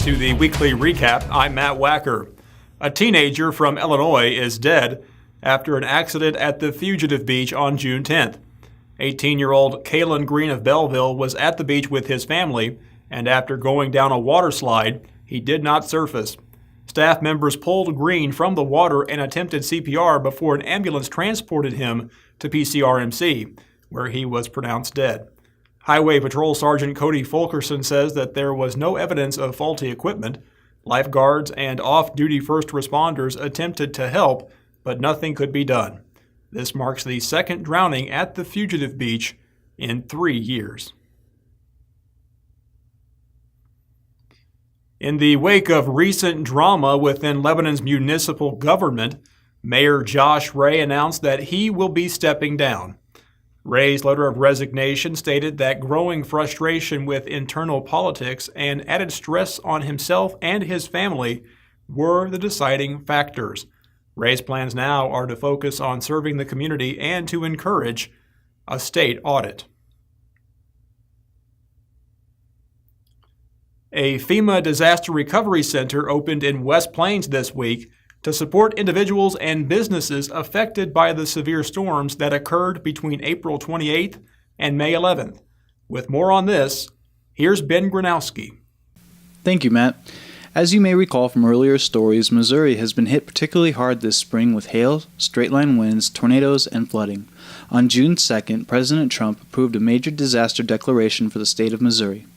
to the weekly recap. I'm Matt Wacker. A teenager from Illinois is dead after an accident at the Fugitive beach on June 10th. 18-year-old Kalen Green of Belleville was at the beach with his family, and after going down a water slide, he did not surface. Staff members pulled Green from the water and attempted CPR before an ambulance transported him to PCRMC, where he was pronounced dead. Highway Patrol Sergeant Cody Fulkerson says that there was no evidence of faulty equipment. Lifeguards and off-duty first responders attempted to help, but nothing could be done. This marks the second drowning at the Fugitive beach in 3 years. In the wake of recent drama within Lebanon's municipal government, Mayor Josh Ray announced that he will be stepping down. Ray's letter of resignation stated that growing frustration with internal politics and added stress on himself and his family were the deciding factors. Ray's plans now are to focus on serving the community and to encourage a state audit. A FEMA disaster recovery center opened in West Plains this week to support individuals and businesses affected by the severe storms that occurred between April 28th and May 11th. With more on this, here's Ben Gronowski. Thank you, Matt. As you may recall from earlier stories, Missouri has been hit particularly hard this spring with hail, straight-line winds, tornadoes, and flooding. On June 2nd, President Trump approved a major disaster declaration for the state of Missouri.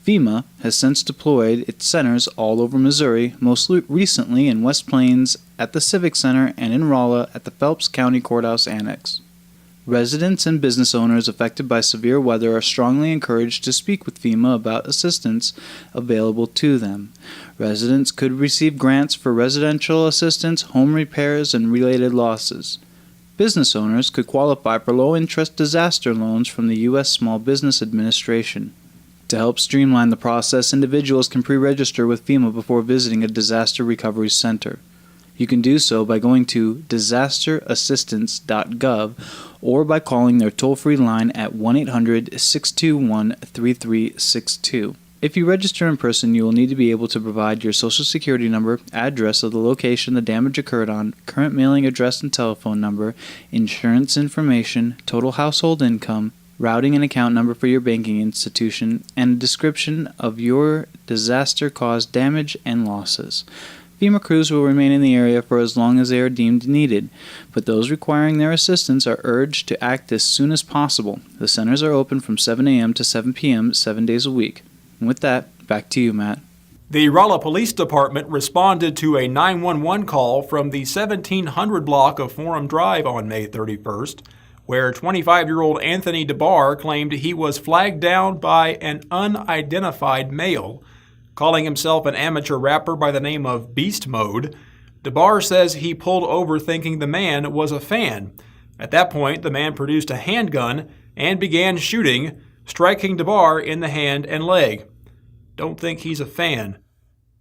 FEMA has since deployed its centers all over Missouri, most recently in West Plains at the Civic Center and in Rolla at the Phelps County Courthouse Annex. Residents and business owners affected by severe weather are strongly encouraged to speak with FEMA about assistance available to them. Residents could receive grants for residential assistance, home repairs, and related losses. Business owners could qualify for low-interest disaster loans from the U.S. Small Business Administration. To help streamline the process, individuals can pre-register with FEMA before visiting a disaster recovery center. You can do so by going to disasterassistance.gov or by calling their toll-free line at 1-800-621-3362. If you register in person, you will need to be able to provide your Social Security number, address of the location the damage occurred on, current mailing address and telephone number, insurance information, total household income, routing and account number for your banking institution, and a description of your disaster-caused damage and losses. FEMA crews will remain in the area for as long as they are deemed needed, but those requiring their assistance are urged to act as soon as possible. The centers are open from 7 a.m. to 7 p.m. 7 days a week. And with that, back to you, Matt. The Rolla Police Department responded to a 911 call from the 1700 block of Forum Drive on May 31st. Where 25-year-old Anthony DeBar claimed he was flagged down by an unidentified male. Calling himself an amateur rapper by the name of Beast Mode, DeBar says he pulled over thinking the man was a fan. At that point, the man produced a handgun and began shooting, striking DeBar in the hand and leg. Don't think he's a fan.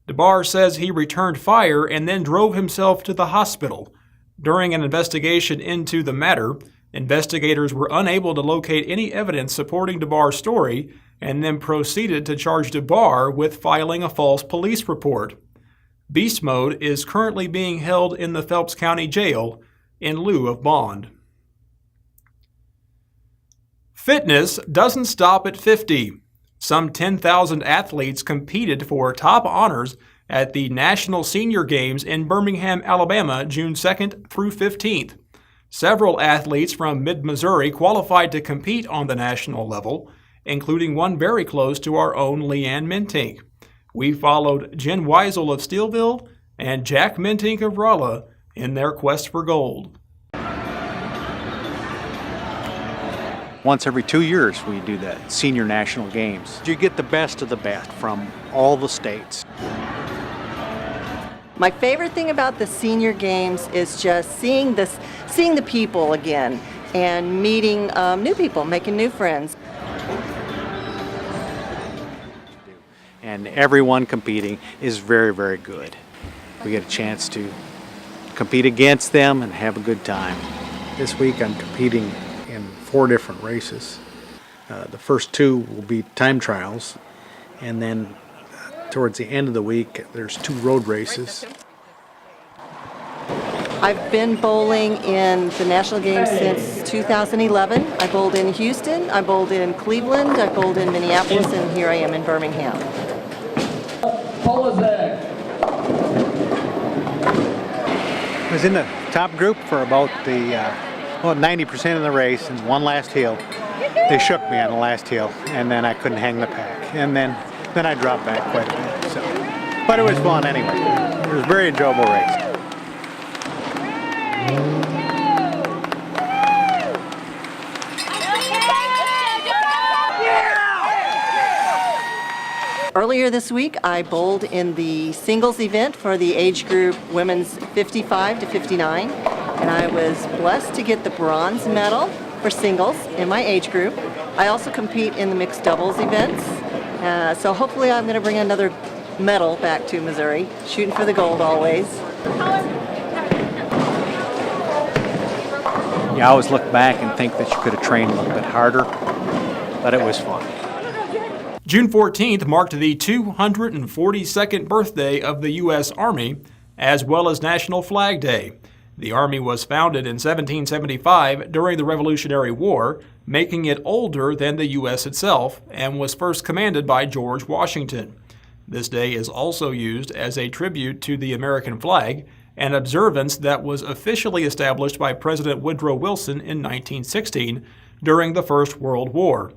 DeBar says he returned fire and then drove himself to the hospital. During an investigation into the matter, investigators were unable to locate any evidence supporting DeBar's story and then proceeded to charge DeBar with filing a false police report. Beast Mode is currently being held in the Phelps County Jail in lieu of bond. Fitness doesn't stop at 50. Some 10,000 athletes competed for top honors at the National Senior Games in Birmingham, Alabama, June 2nd through 15th. Several athletes from mid-Missouri qualified to compete on the national level, including one very close to our own Leanne Mentink. We followed Jen Weisel of Steelville and Jack Mentink of Rolla in their quest for gold. Once every 2 years we do that, senior national games. You get the best of the best from all the states. My favorite thing about the senior games is just seeing the people again and meeting new people, making new friends. And everyone competing is very, very good. We get a chance to compete against them and have a good time. This week I'm competing in 4 different races. The first 2 will be time trials, and then towards the end of the week, there's 2 road races. I've been bowling in the national games since 2011. I bowled in Houston, I bowled in Cleveland, I bowled in Minneapolis, and here I am in Birmingham. I was in the top group for about 90% of the race, and one last hill. They shook me on the last hill, and then I couldn't hang the pack. And then I dropped back quite a bit. So, but it was fun anyway. It was a very enjoyable race. Earlier this week, I bowled in the singles event for the age group women's 55 to 59, and I was blessed to get the bronze medal for singles in my age group. I also compete in the mixed doubles events, so hopefully I'm going to bring another medal back to Missouri, shooting for the gold always. You always look back and think that you could have trained a little bit harder, but it was fun. June 14th marked the 242nd birthday of the U.S. Army, as well as National Flag Day. The Army was founded in 1775 during the Revolutionary War, making it older than the U.S. itself, and was first commanded by George Washington. This day is also used as a tribute to the American flag, an observance that was officially established by President Woodrow Wilson in 1916 during the First World War.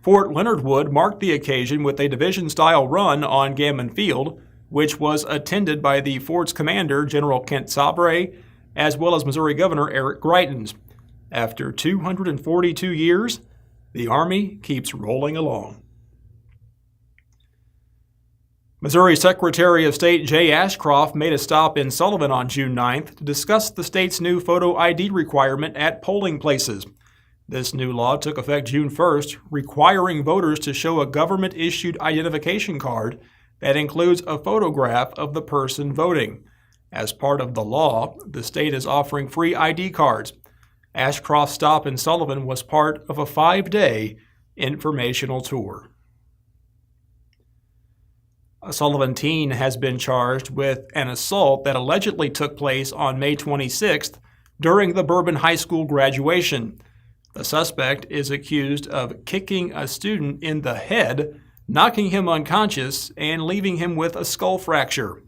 Fort Leonard Wood marked the occasion with a division-style run on Gammon Field, which was attended by the fort's commander, General Kent Sabre, as well as Missouri Governor Eric Greitens. After 242 years, the Army keeps rolling along. Missouri Secretary of State Jay Ashcroft made a stop in Sullivan on June 9th to discuss the state's new photo ID requirement at polling places. This new law took effect June 1st, requiring voters to show a government-issued identification card that includes a photograph of the person voting. As part of the law, the state is offering free ID cards. Ashcroft's stop in Sullivan was part of a 5-day informational tour. A Sullivan teen has been charged with an assault that allegedly took place on May 26th during the Bourbon High School graduation. The suspect is accused of kicking a student in the head, knocking him unconscious, and leaving him with a skull fracture.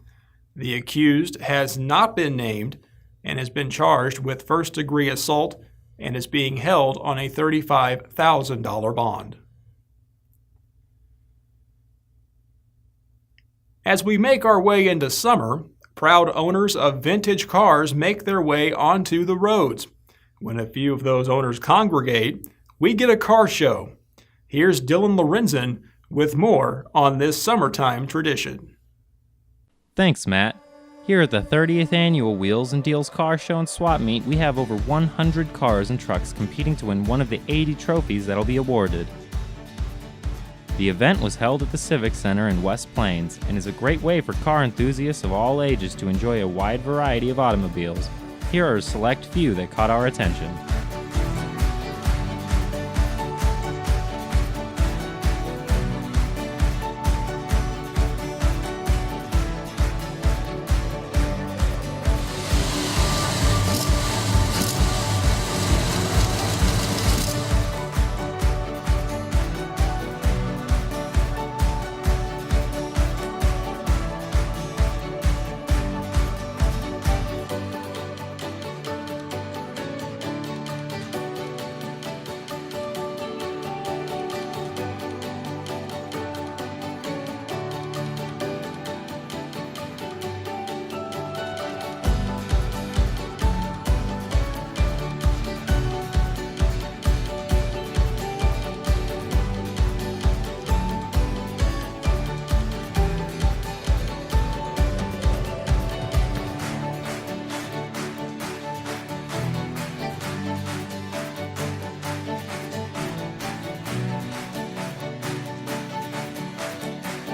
The accused has not been named and has been charged with first-degree assault and is being held on a $35,000 bond. As we make our way into summer, proud owners of vintage cars make their way onto the roads. When a few of those owners congregate, we get a car show. Here's Dylan Lorenzen with more on this summertime tradition. Thanks, Matt. Here at the 30th Annual Wheels and Deals Car Show and Swap Meet, we have over 100 cars and trucks competing to win one of the 80 trophies that'll be awarded. The event was held at the Civic Center in West Plains and is a great way for car enthusiasts of all ages to enjoy a wide variety of automobiles. Here are a select few that caught our attention.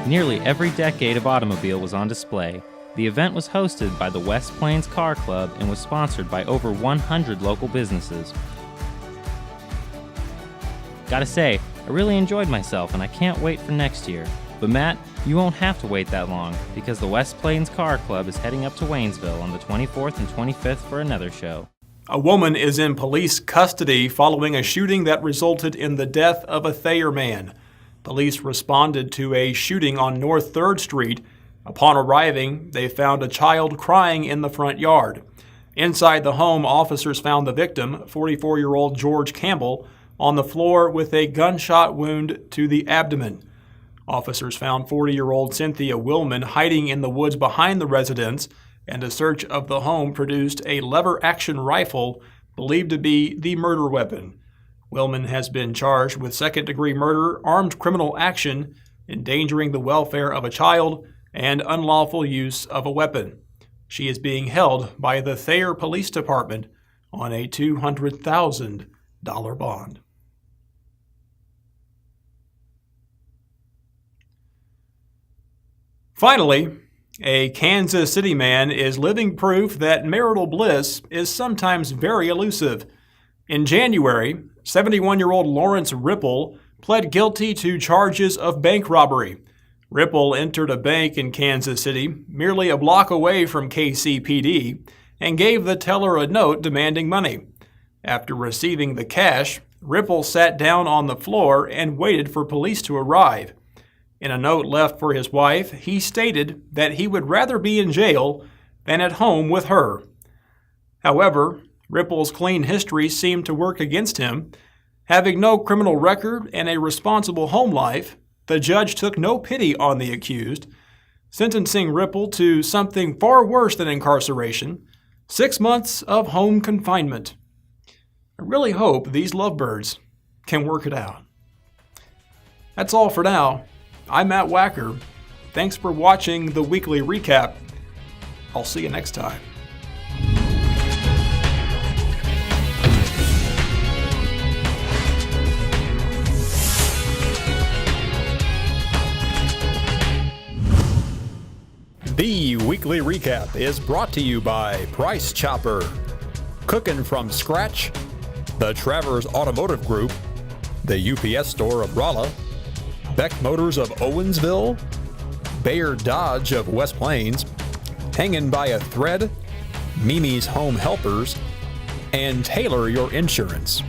Nearly every decade of automobile was on display. The event was hosted by the West Plains Car Club and was sponsored by over 100 local businesses. Gotta say, I really enjoyed myself and I can't wait for next year. But Matt, you won't have to wait that long, because the West Plains Car Club is heading up to Waynesville on the 24th and 25th for another show. A woman is in police custody following a shooting that resulted in the death of a Thayer man. Police responded to a shooting on North 3rd Street. Upon arriving, they found a child crying in the front yard. Inside the home, officers found the victim, 44-year-old George Campbell, on the floor with a gunshot wound to the abdomen. Officers found 40-year-old Cynthia Willman hiding in the woods behind the residence, and a search of the home produced a lever-action rifle believed to be the murder weapon. Willman has been charged with second-degree murder, armed criminal action, endangering the welfare of a child, and unlawful use of a weapon. She is being held by the Thayer Police Department on a $200,000 bond. Finally, a Kansas City man is living proof that marital bliss is sometimes very elusive. In January, 71-year-old Lawrence Ripple pled guilty to charges of bank robbery. Ripple entered a bank in Kansas City, merely a block away from KCPD, and gave the teller a note demanding money. After receiving the cash, Ripple sat down on the floor and waited for police to arrive. In a note left for his wife, he stated that he would rather be in jail than at home with her. However, Ripple's clean history seemed to work against him. Having no criminal record and a responsible home life, the judge took no pity on the accused, sentencing Ripple to something far worse than incarceration, 6 months of home confinement. I really hope these lovebirds can work it out. That's all for now. I'm Matt Wacker. Thanks for watching the weekly recap. I'll see you next time. The weekly recap is brought to you by Price Chopper, Cooking from Scratch, the Travers Automotive Group, the UPS Store of Rolla, Beck Motors of Owensville, Bayer Dodge of West Plains, Hangin' by a Thread, Mimi's Home Helpers, and Tailor Your Insurance.